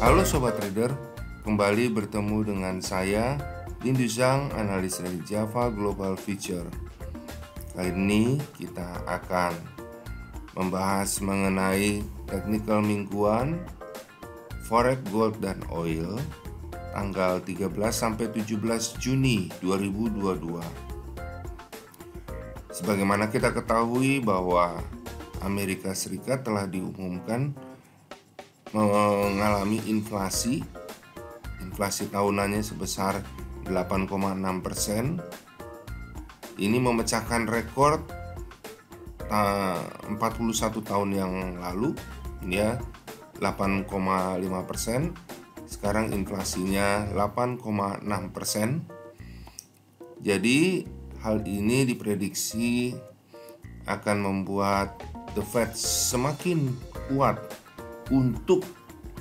Halo Sobat Trader, kembali bertemu dengan saya Lindu Zhang, analis dari Java Global Future. Kali ini kita akan membahas mengenai technical mingguan Forex Gold dan Oil tanggal 13 sampai 17 Juni 2022. Sebagaimana kita ketahui bahwa Amerika Serikat telah diumumkan mengalami inflasi tahunannya sebesar 8,6%. Ini memecahkan rekor 41 tahun yang lalu, ya, 8,5%. Sekarang inflasinya 8,6%. Jadi hal ini diprediksi akan membuat The Fed semakin kuat untuk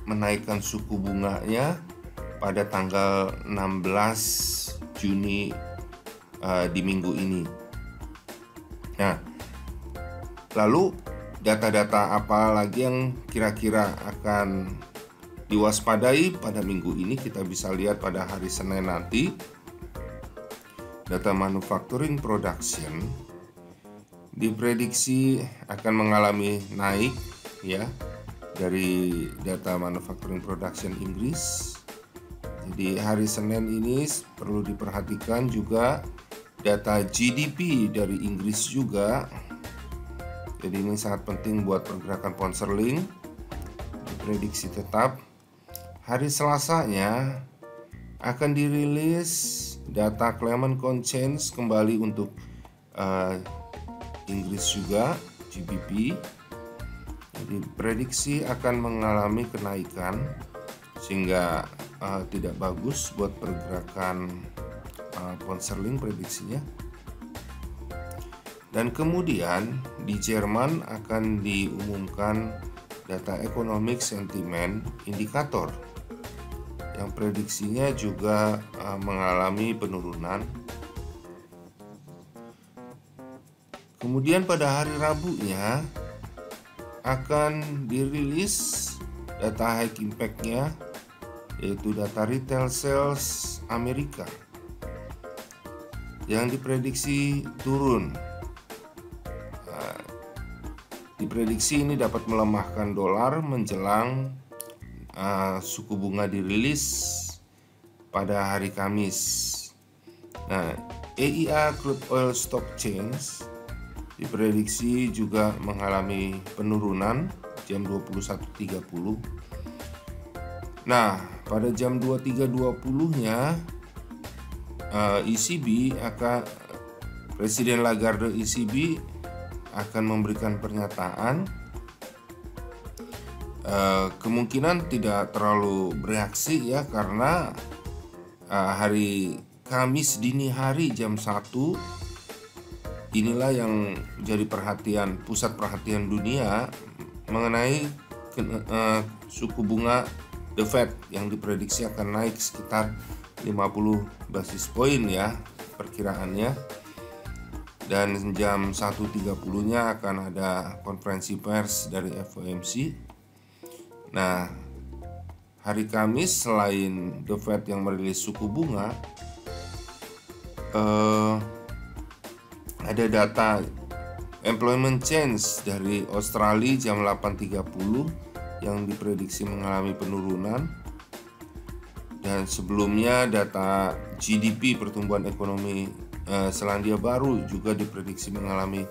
menaikkan suku bunganya pada tanggal 16 Juni di minggu ini. Nah, lalu data-data apa lagi yang kira-kira akan diwaspadai pada minggu ini? Kita bisa lihat pada hari Senin nanti. Data manufacturing production diprediksi akan mengalami naik, ya, dari data manufacturing production Inggris. Jadi hari Senin ini perlu diperhatikan juga data GDP dari Inggris juga. Jadi ini sangat penting buat pergerakan pound sterling. Diprediksi tetap hari Selasanya akan dirilis data Clement Conscience kembali untuk Inggris juga, GBP. Jadi prediksi akan mengalami kenaikan sehingga tidak bagus buat pergerakan pound sterling prediksinya. Dan kemudian di Jerman akan diumumkan data economic sentiment indikator yang prediksinya juga mengalami penurunan. Kemudian pada hari Rabunya akan dirilis data high impact-nya, yaitu data retail sales Amerika yang diprediksi turun. Diprediksi ini dapat melemahkan dolar menjelang suku bunga dirilis pada hari Kamis. Nah, EIA Crude Oil Stock Change diprediksi juga mengalami penurunan jam 21.30. Nah, pada jam 23.20-nya Presiden Lagarde ECB akan memberikan pernyataan. Kemungkinan tidak terlalu bereaksi, ya, karena hari Kamis dini hari jam 1 inilah yang jadi pusat perhatian dunia mengenai suku bunga The Fed yang diprediksi akan naik sekitar 50 basis poin, ya, perkiraannya. Dan jam 1.30-nya akan ada konferensi pers dari FOMC. Nah, hari Kamis selain The Fed yang merilis suku bunga, ada data employment change dari Australia jam 8.30 yang diprediksi mengalami penurunan. Dan sebelumnya data GDP pertumbuhan ekonomi Selandia Baru juga diprediksi mengalami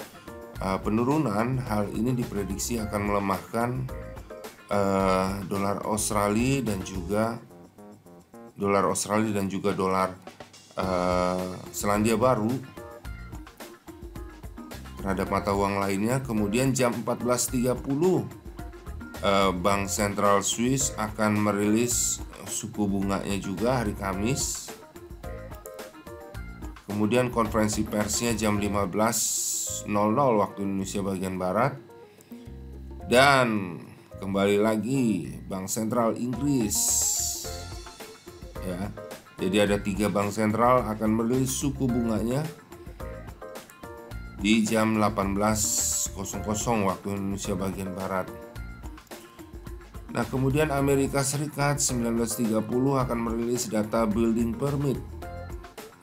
penurunan. Hal ini diprediksi akan melemahkan dolar Australia dan juga dolar Selandia Baru terhadap mata uang lainnya. Kemudian jam 14.30 Bank Sentral Swiss akan merilis suku bunganya juga hari Kamis. Kemudian konferensi persnya jam 15.00 waktu Indonesia bagian Barat. Dan kembali lagi Bank Sentral Inggris, ya. Jadi ada 3 bank sentral akan merilis suku bunganya di jam 18.00 waktu Indonesia bagian Barat. Nah, kemudian Amerika Serikat 1930 akan merilis data building permit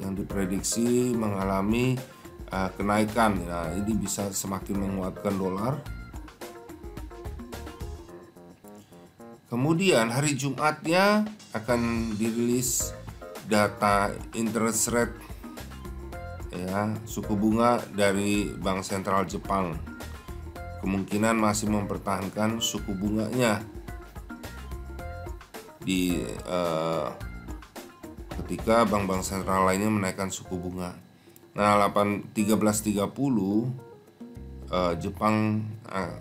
yang diprediksi mengalami kenaikan. Nah, ini bisa semakin menguatkan dolar. Kemudian hari Jumatnya akan dirilis data interest rate, ya, suku bunga dari Bank Sentral Jepang. Kemungkinan masih mempertahankan suku bunganya di ketika bank-bank sentral lainnya menaikkan suku bunga. Nah, 13.30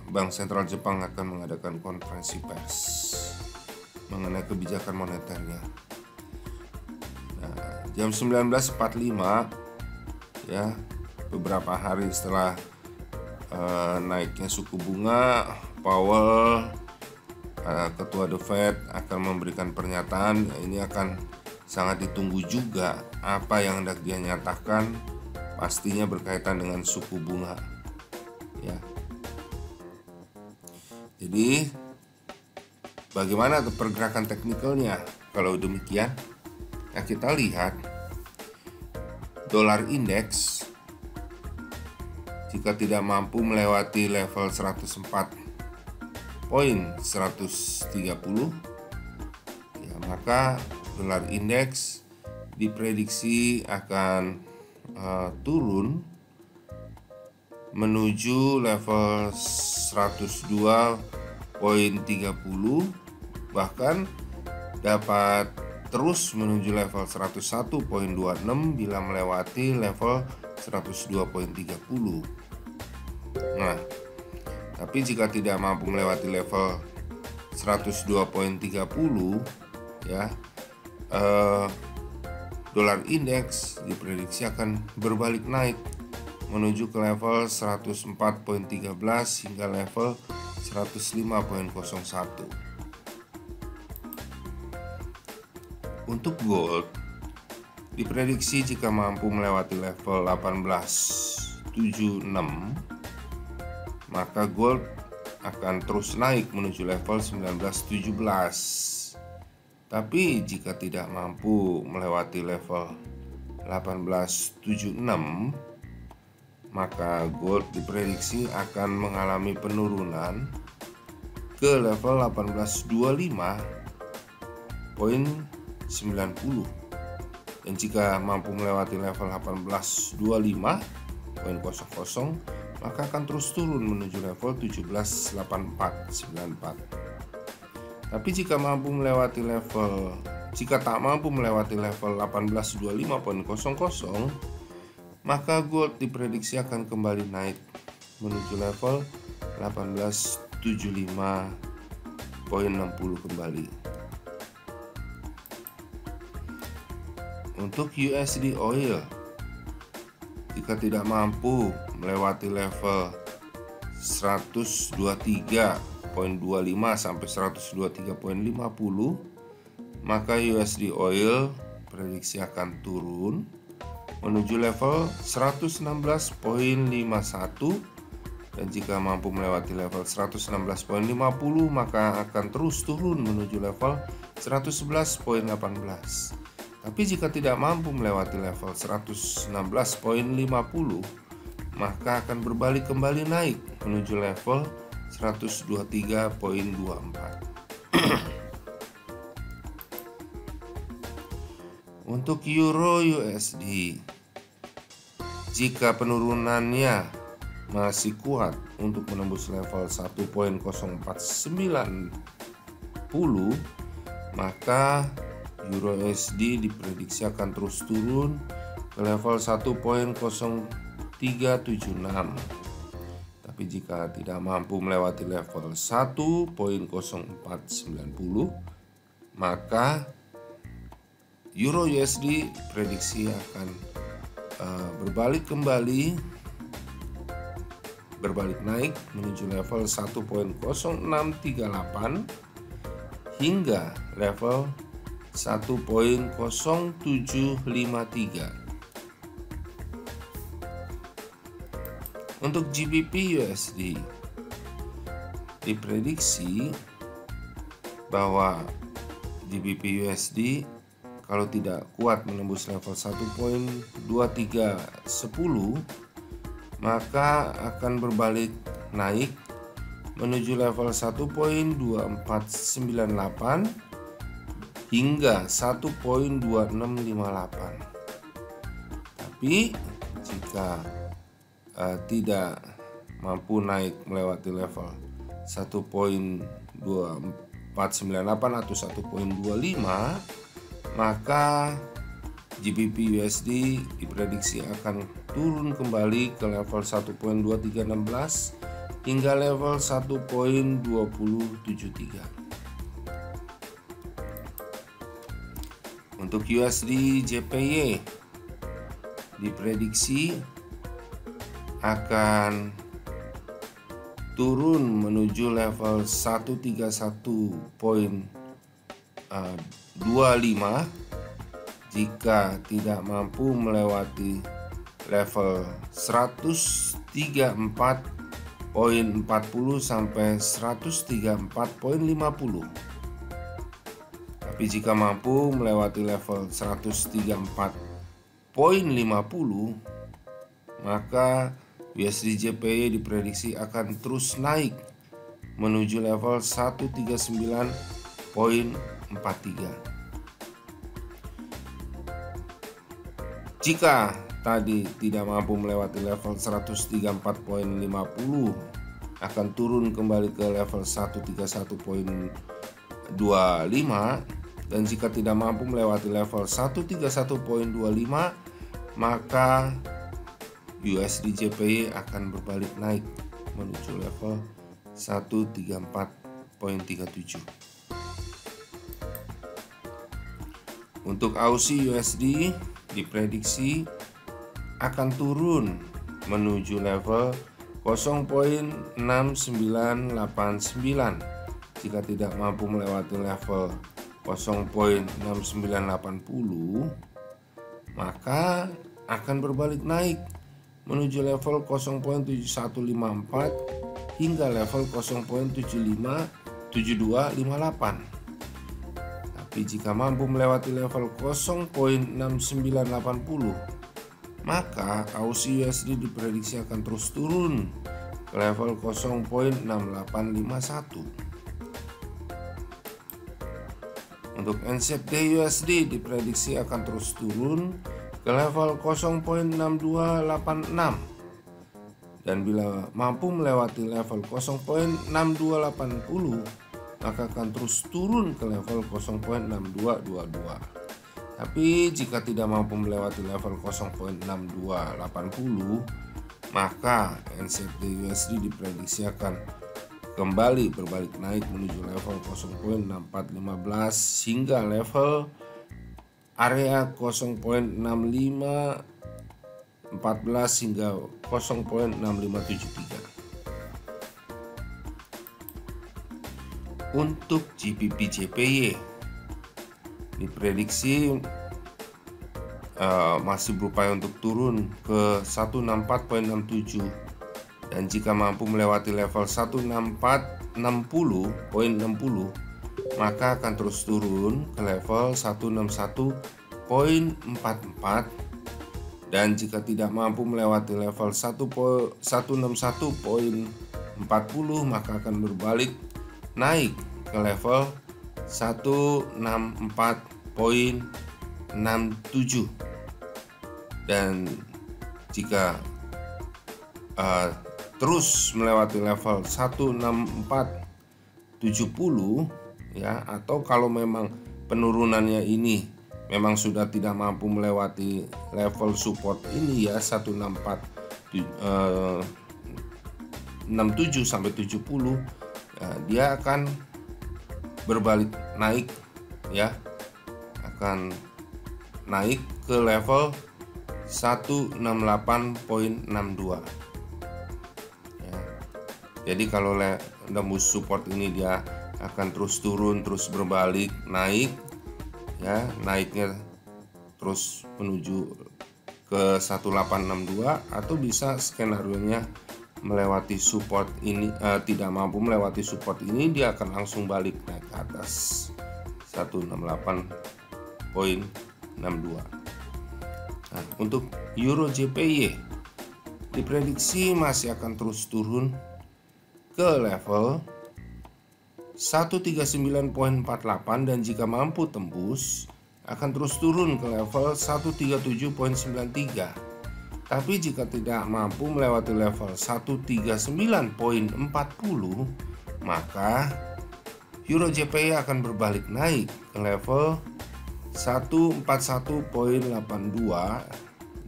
Bank Sentral Jepang akan mengadakan konferensi pers mengenai kebijakan moneternya. Nah, jam 19.45, ya, beberapa hari setelah naiknya suku bunga, Powell, Ketua The Fed, akan memberikan pernyataan. Ini akan sangat ditunggu juga apa yang hendak dia nyatakan, pastinya berkaitan dengan suku bunga, ya. Jadi bagaimana pergerakan teknikalnya? Kalau demikian, nah, kita lihat dolar indeks jika tidak mampu melewati level 104.130, ya, maka dolar indeks diprediksi akan turun menuju level 102.30, bahkan dapat terus menuju level 101.26 bila melewati level 102.30. Nah, tapi jika tidak mampu melewati level 102.30, ya, dolar indeks diprediksi akan berbalik naik menuju ke level 104.13 hingga level 105.01. Untuk gold diprediksi jika mampu melewati level 1876, maka gold akan terus naik menuju level 1917. Tapi jika tidak mampu melewati level 1876, maka gold diprediksi akan mengalami penurunan ke level 1825.90. Dan jika mampu melewati level 1825.00, maka akan terus turun menuju level 1784.94. Tapi jika tak mampu melewati level 1825.00, maka gold diprediksi akan kembali naik menuju level 1875.60 kembali. Untuk USD oil, jika tidak mampu melewati level 123.25 sampai 123.50, maka USD oil prediksi akan turun menuju level 116.51, dan jika mampu melewati level 116.50, maka akan terus turun menuju level 111.18. Tapi jika tidak mampu melewati level 116.50, maka akan berbalik kembali naik menuju level 123.24. Untuk euro USD, jika penurunannya masih kuat untuk menembus level 1.0490, maka euro USD diprediksi akan terus turun ke level 1.0376. Tapi jika tidak mampu melewati level 1.0490, maka euro USD prediksi akan berbalik naik menuju level 1.0638 hingga level 1.0753. Untuk GBP USD diprediksi bahwa GBP USD kalau tidak kuat menembus level 1.2310 maka akan berbalik naik menuju level 1.2498 hingga 1.2658. Tapi jika tidak mampu naik melewati level 1.2498 atau 1.25, maka GBP USD diprediksi akan turun kembali ke level 1.2316 hingga level 1.2073. Untuk USD JPY diprediksi akan turun menuju level 131.25 jika tidak mampu melewati level 134.40 sampai 134.50. Tapi jika mampu melewati level 134.50, maka USD JPY diprediksi akan terus naik menuju level 139.43. Jika tadi tidak mampu melewati level 134.50, akan turun kembali ke level 131.25, dan jika tidak mampu melewati level 131.25, maka USD JPY akan berbalik naik menuju level 134.37. Untuk Aussie USD diprediksi akan turun menuju level 0.6989 jika tidak mampu melewati level 0.6980, maka akan berbalik naik menuju level 0.7154 hingga level 0.7258. Tapi jika mampu melewati level 0.6980, maka Aussie USD diprediksi akan terus turun ke level 0.6851. Untuk NZD USD diprediksi akan terus turun ke level 0.6286, dan bila mampu melewati level 0.6280, maka akan terus turun ke level 0.6222. Tapi jika tidak mampu melewati level 0.6280, maka NZD USD diprediksi akan kembali berbalik naik menuju level 0.6415 hingga level area 0.6514 hingga 0.6573. Untuk GBP JPY diprediksi masih berupaya untuk turun ke 164.67, dan jika mampu melewati level 164.60.60, maka akan terus turun ke level 161.44, dan jika tidak mampu melewati level 161.40, maka akan berbalik naik ke level 164.67, dan jika terus melewati level 164.70 ya, atau kalau memang penurunannya ini memang sudah tidak mampu melewati level support ini ya 164.67 sampai 70, ya, dia akan berbalik naik ya, akan naik ke level 168.62. Jadi kalau tembus support ini dia akan terus turun, terus berbalik naik ya, naiknya terus menuju ke 1862, atau bisa skenario-nya melewati support ini, tidak mampu melewati support ini, dia akan langsung balik naik ke atas. atas 168.62. Nah, untuk Euro JPY diprediksi masih akan terus turun ke level 139.48 dan jika mampu tembus akan terus turun ke level 137.93. Tapi jika tidak mampu melewati level 139.40, maka Euro JPY akan berbalik naik ke level 141.82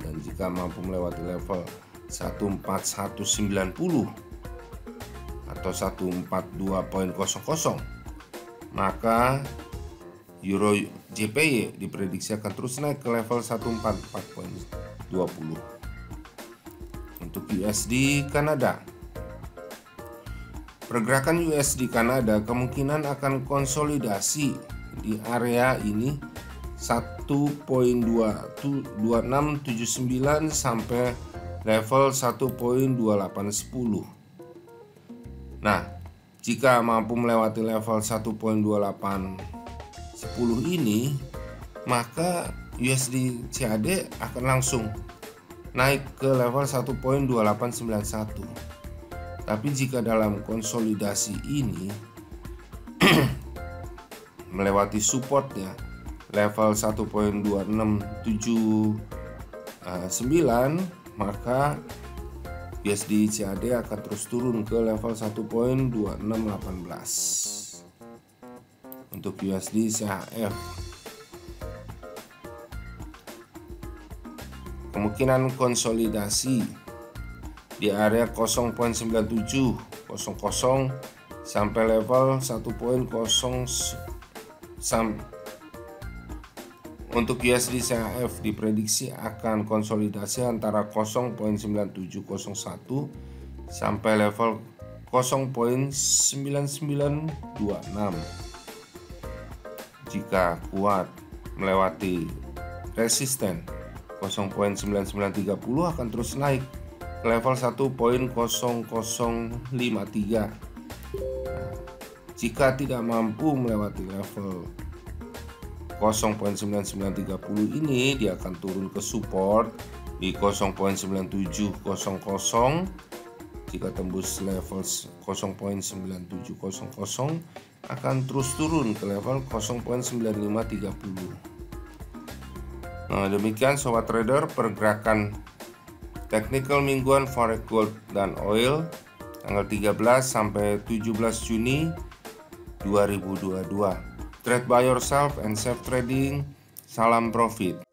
dan jika mampu melewati level 14190 atau 142.00, maka Euro JPY diprediksi akan terus naik ke level 144.20. Untuk USD Kanada, pergerakan USD Kanada kemungkinan akan konsolidasi di area ini 1.2679 sampai level 1.2810. Nah, jika mampu melewati level 1.2810 ini, maka USD CAD akan langsung naik ke level 1.2891. Tapi jika dalam konsolidasi ini melewati supportnya level 1.2679, maka USD CAD akan terus turun ke level 1.2618. Untuk USD CHF, kemungkinan konsolidasi di area 0.9700 sampai level 1.0. Untuk USD CHF diprediksi akan konsolidasi antara 0.9701 sampai level 0.9926. Jika kuat melewati resisten 0.9930 akan terus naik ke level 1.0053. Jika tidak mampu melewati level 0.9930 ini, dia akan turun ke support di 0.9700. Jika tembus level 0.9700 akan terus turun ke level 0.9530. Nah, demikian sobat trader pergerakan technical mingguan forex gold dan oil tanggal 13 sampai 17 Juni 2022. Trade by yourself and safe trading. Salam profit.